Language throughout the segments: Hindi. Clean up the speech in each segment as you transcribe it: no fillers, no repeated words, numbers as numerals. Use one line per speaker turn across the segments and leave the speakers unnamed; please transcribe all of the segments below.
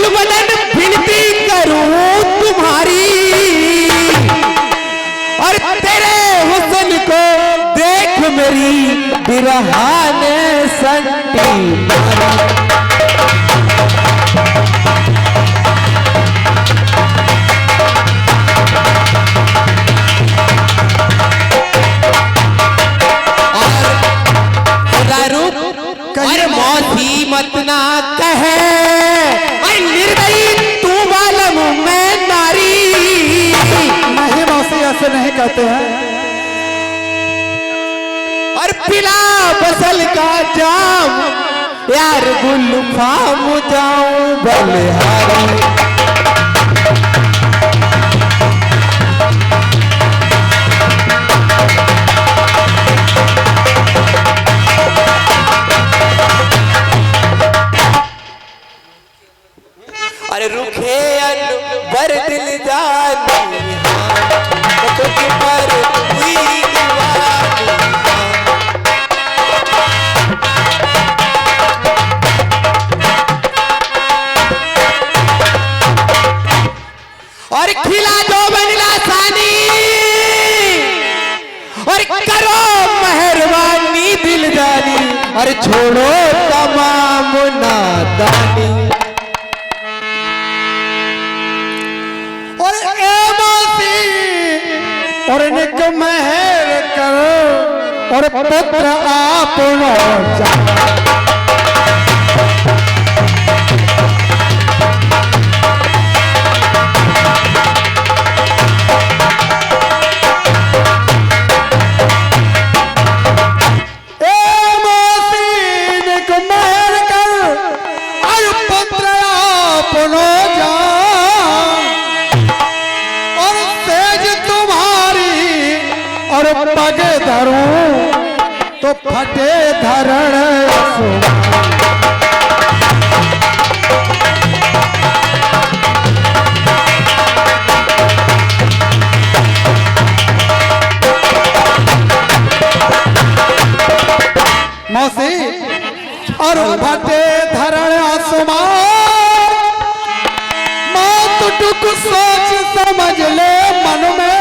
गुलबदन विनती करूं तुम्हारी, और तेरे हुस्न को देख मेरी बिरहा ने संटी मारी। मौसी मत ना कहे निर्दयी तू बालम मैं नारी।
नहीं मौसी ऐसे नहीं कहते हैं।
और पिला बसल का जाम यार गुल्फा मुझाऊं बलिहारी। अरे रुखे बर दिल जानी पर हुई दीवानी। और खिला दो बनला सानी और करो मेहरबानी दिल जानी, और छोड़ो तमाम नादानी।
और निक मेहर करो और पुत्र आपनो निक मेहर कर और पुत्र आपनो और पग धरूं तो फटे धरण मौसी और फटे धरण आसमान। मौत टुक सोच समझ ले मन में,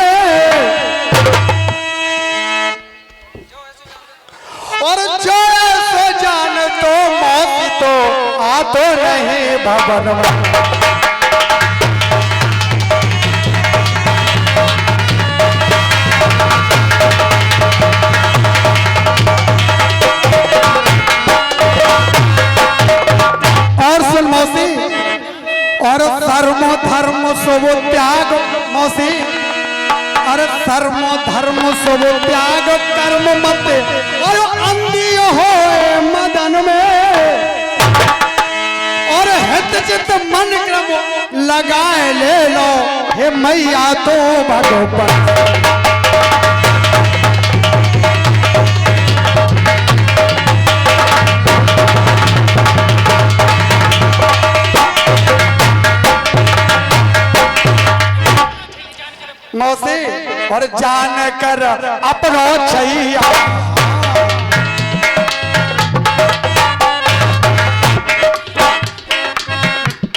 और जो ऐसे जान तो मौत तो आ तो नहीं भवन में। और सुन मौसी, और धर्म धर्म सब त्याग मौसी, अरे धर्म धर्म सब त्याग कर्म मत और अंधी हो मदन में, और हित चित मन क्रम लगाए ले लो हे मैया तो भगवान। मौसी और जान कर अपनो छैया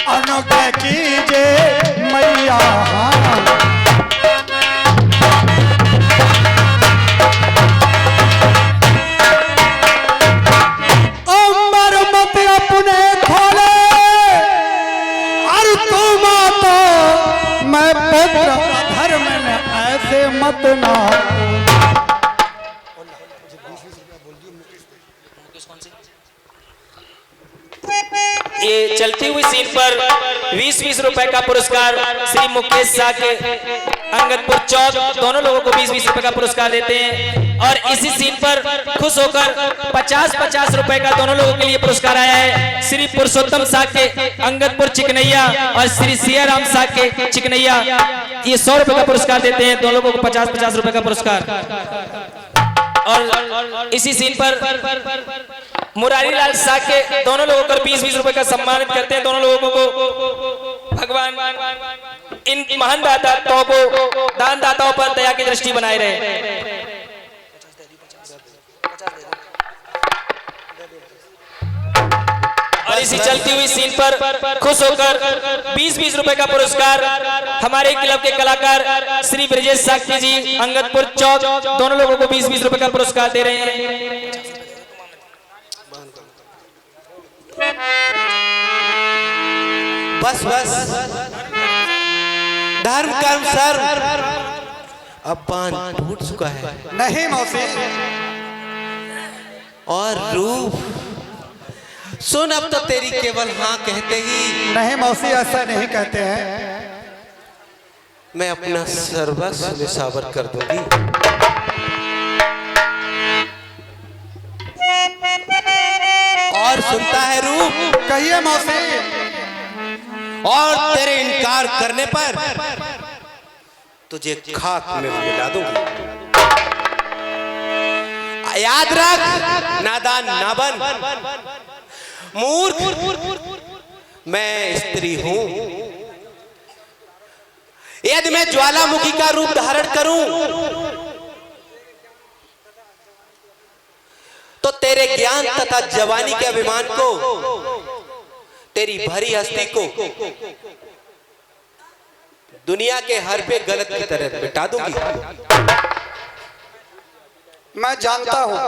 अनुग्रह कीजे मैया। अम्बर मत अपने खोले और तुम तो मैं पुत्र धर्म में ऐसे मत ना।
ये चलती हुई सीन पर 20-20 रुपए का पुरस्कार श्री मुकेश शाह के अंगदपुर चौक दोनों लोगों को 20-20 रुपए का पुरस्कार देते हैं। और इसी सीन पर खुश होकर 50-50 रुपए का दोनों लोगों के लिए पुरस्कार आया है। श्री पुरुषोत्तम शाह के अंगदपुर चिकनैया और श्री सियाराम शाह के चिकनैया ये 100 रुपए का पुरस्कार देते हैं, दोनों लोगों को 50-50 रुपए का पुरस्कार। और इसी सीन पर मुरारी लाल शाह के दोनों लोगों को 20-20 रुपए का सम्मानित करते हैं। दोनों लोगों को भगवान इन महान दाताओं को दान दाताओं पर दया की दृष्टि बनाए रहे। और इसी चलती हुई सीन पर खुश होकर 20-20 रुपए का पुरस्कार हमारे क्लब के कलाकार श्री ब्रजेश साक्षी जी अंगदपुर चौक, दोनों लोगों को 20-20 रुपए का पुरस्कार दे रहे हैं।
बस बस, धर्म कर्म सर, अब बांध टूट चुका है।
नहीं मौसी,
और रूप सुन, अब तो तेरी केवल हाँ कहते ही।
नहीं मौसी, ऐसा नहीं कहते हैं।
मैं अपना सर्वस्व निछावर कर दूंगी। और सुनता है रूप?
कहिए मौसी।
और तेरे इनकार करने पर तुझे खाक में मिला दूंगी। याद रख, नादान ना बन, मूर्ख। मैं स्त्री हूं। यदि मैं ज्वालामुखी का रूप धारण करूं तो तेरे ज्ञान तथा जवानी के अभिमान को, तेरी भरी हस्ती को दुनिया के हर पे गलत की तरह मिटा दूंगी।
मैं जानता हूं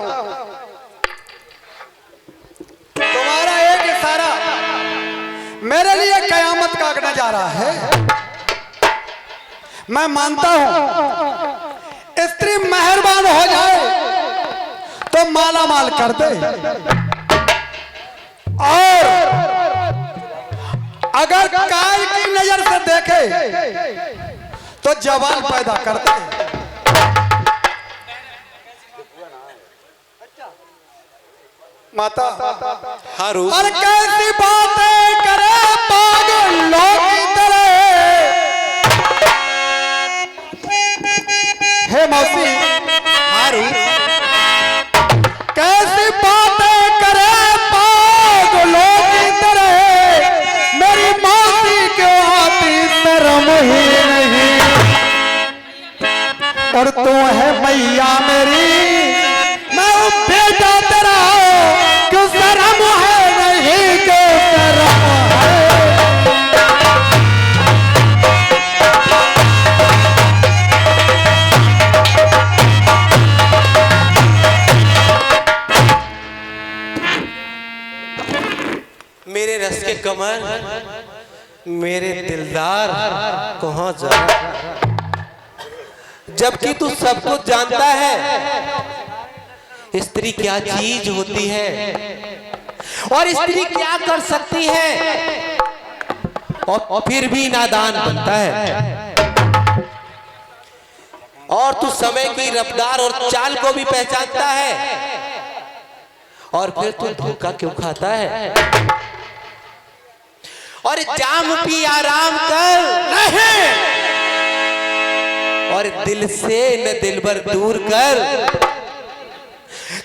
तुम्हारा एक इशारा मेरे लिए कयामत का नजारा है। मैं मानता हूं स्त्री मेहरबान हो जाए तो माला माल कर दे, और अगर काल की नजर से देखे तो जवान पैदा कर दे। माता
हाँ रूप,
और कैसी बातें करे पागलों की तरह। हे मौसी,
हाँ रूप,
कैसी बातें करे पागलों की तरह। मेरी मौसी क्यों आती शर्म ही नहीं, और तू है मैया मेरी, मैं हूँ बेटा तेरा, क्यों शर्म है नहीं, क्यों शर्म है।
मेरे रस के कमर, मेरे दिलदार कहाँ जा, जबकि तू सब कुछ जानता है स्त्री क्या चीज होती है और स्त्री क्या कर सकती है, और फिर भी नादान बनता है। और तू समय की रफ्तार और चाल को भी पहचानता है, और फिर तू धोखा क्यों खाता है? और जाम पी आराम कर, नहीं, और दिल से न दिलबर दूर कर।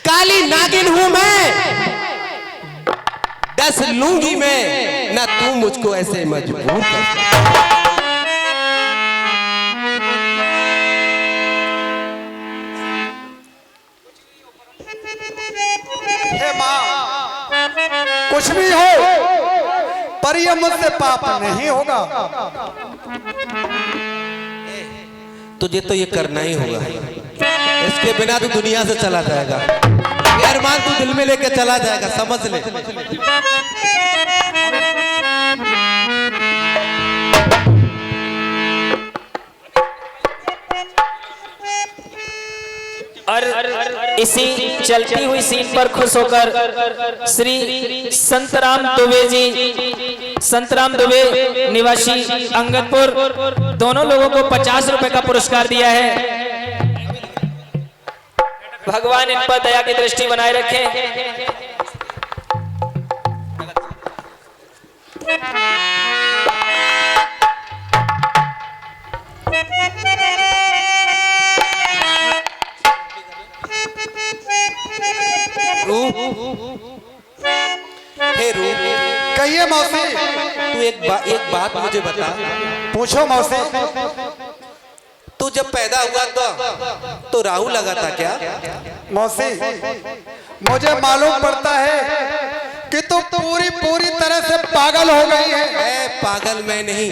काली नागिन हूं मैं, डस लूंगी मैं, ना तू मुझको ऐसे मजबूर कर।
हे माँ, कुछ भी हो पर ये मुझसे पाप नहीं होगा।
तुझे तो ये करना ही होगा, इसके बिना तू दुनिया से चला जाएगा। ये अरमान तू दिल में लेके चला जाएगा, समझ ले।
और इसी चलती हुई सीन पर खुश होकर श्री संतराम दुबे जी, संतराम दुबे निवासी अंगदपुर, दोनों लोगों को 50 रुपए का पुरस्कार दिया है। भगवान इन पर दया की दृष्टि बनाए रखें।
हे रूप,
कहिए मौसी।
तू एक बात मुझे बता।
पूछो मौसी।
तू जब पैदा हुआ तो राहु लगा था क्या?
मौसी, मुझे मालूम पड़ता है कि तुम पूरी पूरी तरह से पागल हो गई है।
पागल मैं नहीं,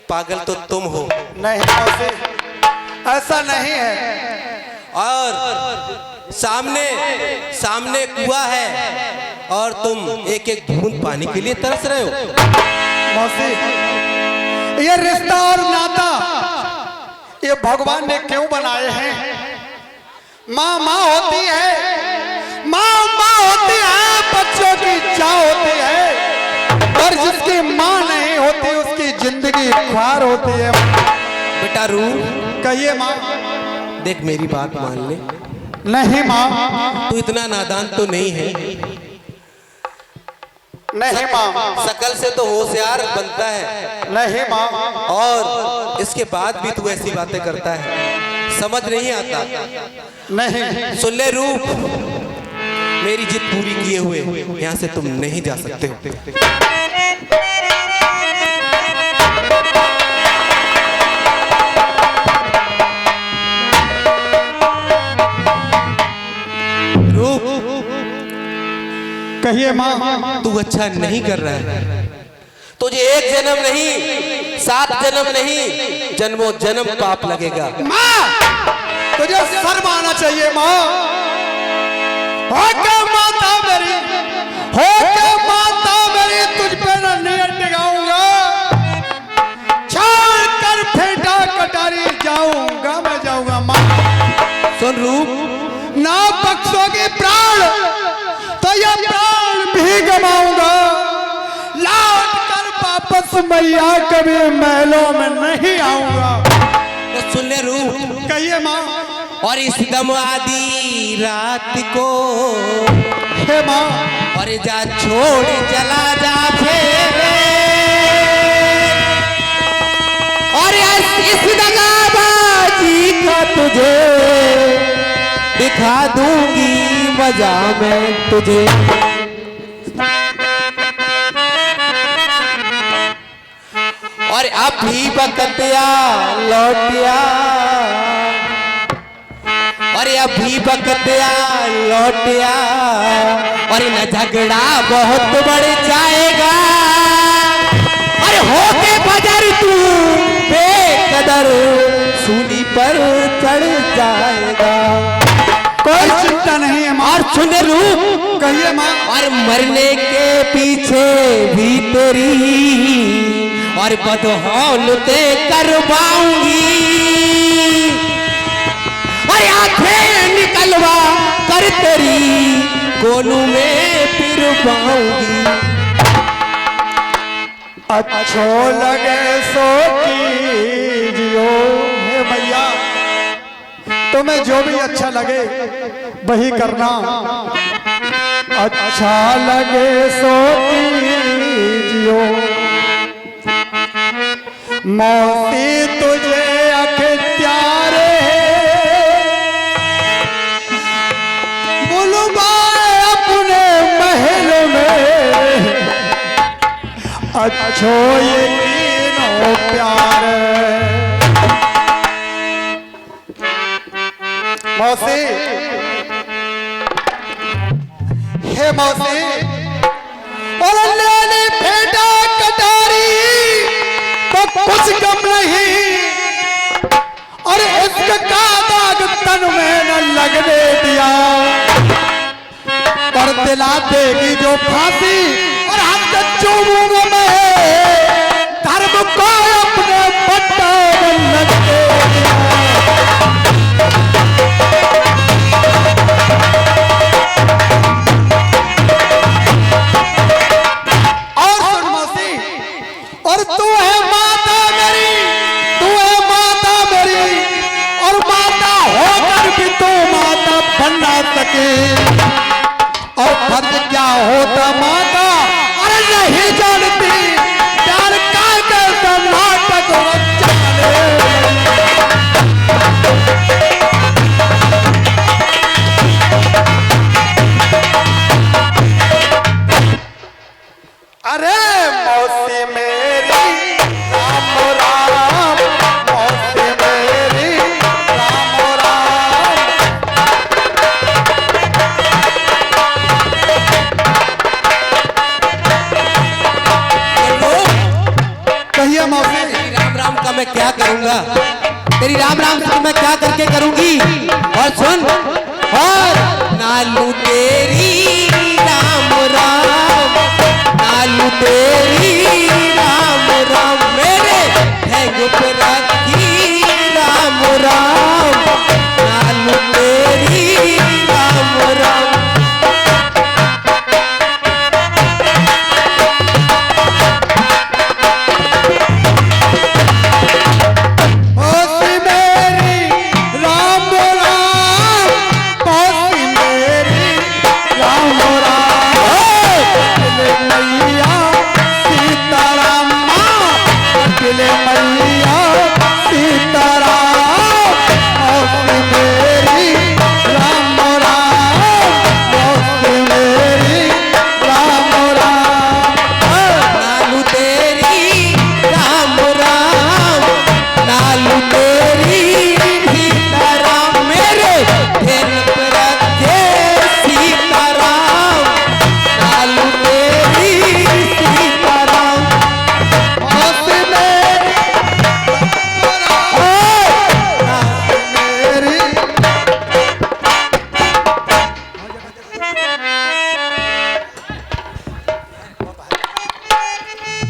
पागल तो तुम हो।
नहीं मौसी, ऐसा नहीं है।
और सामने सामने कुआं है और तुम एक एक बूंद पानी के लिए तरस रहे हो।
मौसी, ये रिश्ता और नाता ये भगवान ने क्यों बनाए हैं? माँ माँ होती है, माँ माँ होती है, बच्चों की चाह होती है, और जिसकी माँ नहीं होती उसकी जिंदगी ख्वार होती है।
बेटा रू,
कहिए माँ।
देख मेरी बात मान ले।
नहीं माँ,
तू इतना नादान तो नहीं है।
नहीं माँ,
शकल से तो होशियार बनता है।
नहीं माँ,
और इसके बाद भी तू ऐसी बातें करता है, समझ नहीं आता।
नहीं।
सुन ले रूप, मेरी जिद पूरी किए हुए यहाँ से तुम नहीं जा सकते हो। रूप,
कहिए माँ।
तू अच्छा नहीं कर रहा है। तुझे एक जन्म नहीं, 7 जन्म नहीं, जन्मों जन्म पाप लगेगा।
माँ, तुझे शर्म आना चाहिए माँ। हो के माता मेरी, हो के माता मेरी, तुझ पे नहीं टिकाऊंगा। छोड़ कर फेंटा कटारी जाऊंगा, मैं जाऊंगा माँ।
सुन रूप,
ना बख्शोगी प्राण तो ये प्राण भी गवाऊंगा। लौट कर वापस मैया कभी महलों में नहीं आऊंगा।
तो सुन ले रूप।
कहिए माँ।
और इस दम आदि रात को,
हे माँ,
और जा छोड़ चला जा फिर, और इस दगाबाजी का तुझे दिखा दूंगी मजा मैं तुझे। और अब भी बकतिया लौटिया, और अब भी बकतिया लौटिया, और न झगड़ा बहुत बढ़ जाएगा। अरे होके बजर तू बेकदर सूली पर चढ़ जाएगा।
कोई चिंता नहीं है माँ।
और सुन रूप,
कहिए माँ।
और मरने के पीछे भी तेरी और बदहौलते करवाऊंगी। और आंखें निकलवा कर तेरी कोनू में पिरवाऊंगी।
अच्छो लगे सो कीजियो, हे भैया, तुम्हें जो भी अच्छा लगे वही करना। अच्छा लगे सो कीजियो। मौसी तुझे अख्तियारे बुलवाए अपने महल में। अच्छो यकीनो प्यार। मौसी, हे मौसी, और लेने फेंटा कटारी तो कुछ कम नहीं, और इश्क का दाग तन में न लगने दिया। पर दिला देगी जो फांसी, और हाथ चूमूंगा मैं धर्म को अपने पट्टा में लगने दिया। और तू है माता मेरी, तू है माता मेरी, और माता होकर भी तू माता बन ना सके। और फर्ज क्या होता माता, अरे नहीं जानती प्यार का कैसा नाटक जाने। अरे मौसी मेरी राम राम, मौसी मेरी राम राम।
करूंगा, तेरी राम राम से मैं क्या करके करूंगी। और सुन, और नालू तेरी राम राम, नालू तेरी राम राम, मेरे ठेंग पे रखी राम राम, नालू तेरी राम राम।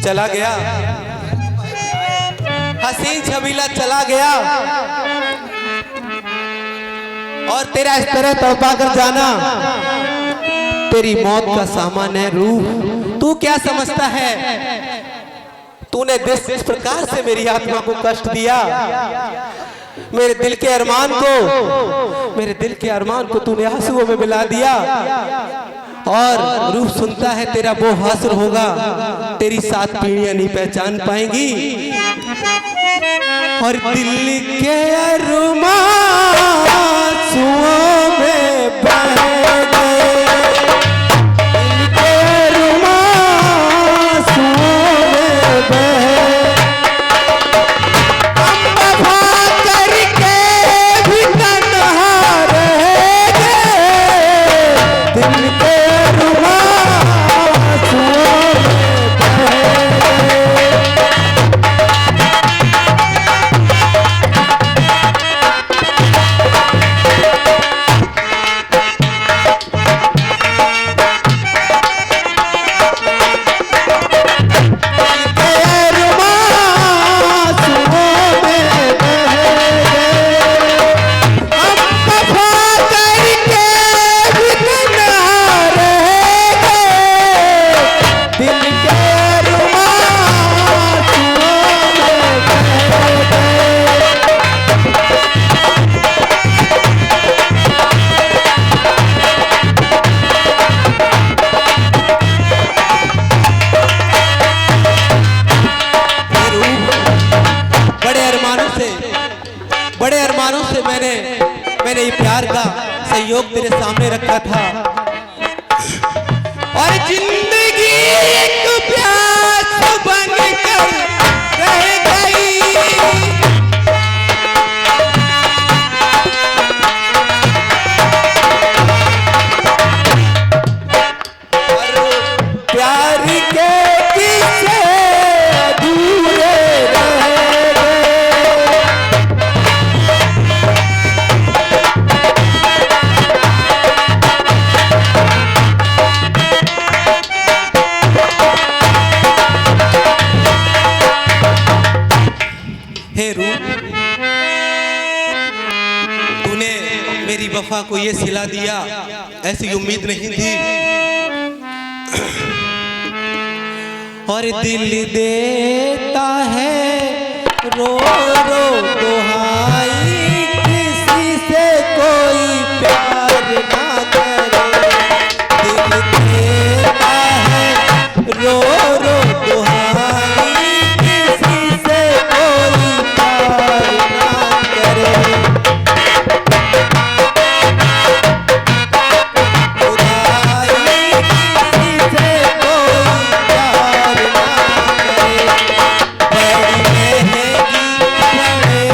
चला गया हसीन छबीला, चला गया। और तेरा इस तरह तड़पा कर जाना तेरी मौत का सामान है। रूह तू क्या समझता है, तूने जिस प्रकार से मेरी आत्मा को कष्ट दिया, मेरे दिल के अरमान को, मेरे दिल के अरमान को तूने आंसुओं में मिला दिया। और रूह सुनता है तेरा वो हासिल होगा, तेरी 7 पीढ़ियां नहीं पहचान पाएंगी। और दिल के अरमान आंसुओं में बह गए, दिल के अरमान आंसुओं में बह, हम वफा करके भी तन्हा रह गए, दिल के मैंने ये प्यार का सहयोग तेरे सामने रखा था। और जिंदगी एक प्यास बनकर रह गई, और प्यार के किस्से अधूरे रह गए। हे रूह, तूने मेरी वफा को ये सिला दिया, ऐसी उम्मीद नहीं थी। और दिल देता है रो रो दुहाई, किसी से कोई प्यार ना करे, दिल देता है रो रो दुहाई, किसी से कोई प्यार ना करे, खुदाई किसी से कोई प्यार ना करे, बड़ी महंगी पड़े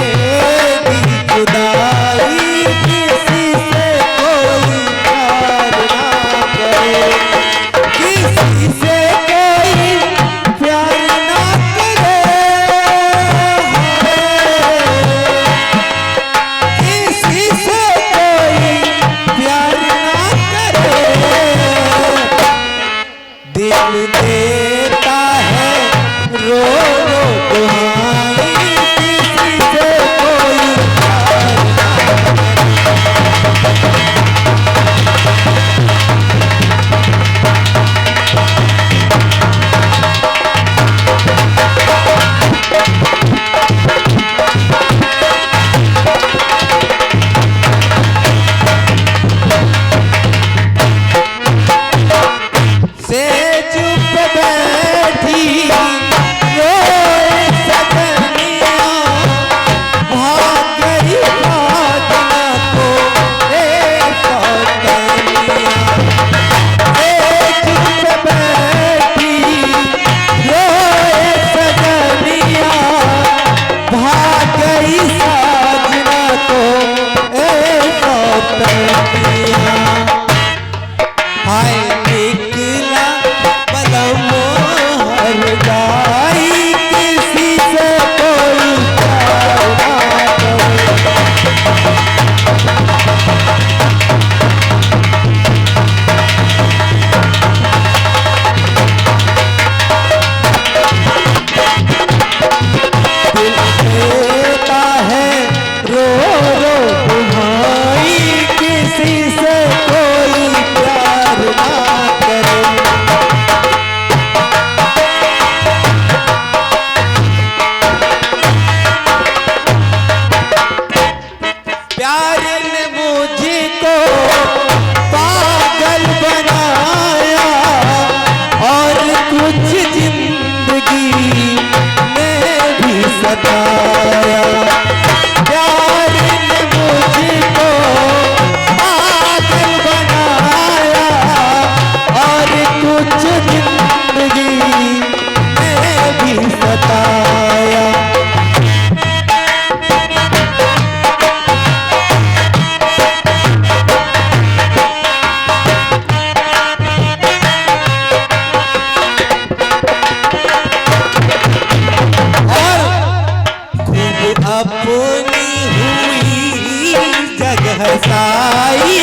फसाई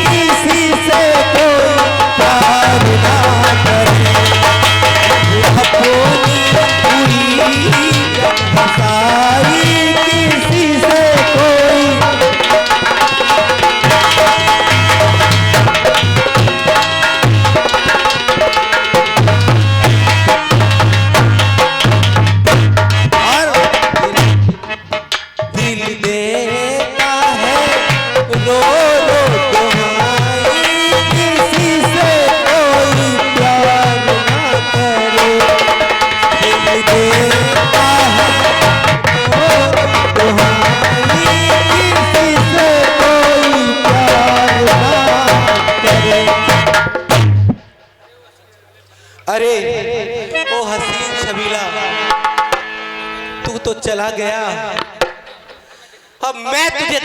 किसी से कोई प्यार ना करे, अपनी पूरी फसाई किसी से कोई। दिल देता है रो रो दुहाई किसी से कोई प्यार ना करे, दिल देता है रो रो दुहाई किसी से कोई प्यार ना करे। अरे ओ हसीन छबीला, तू तो चला गया, अब मैं तुझे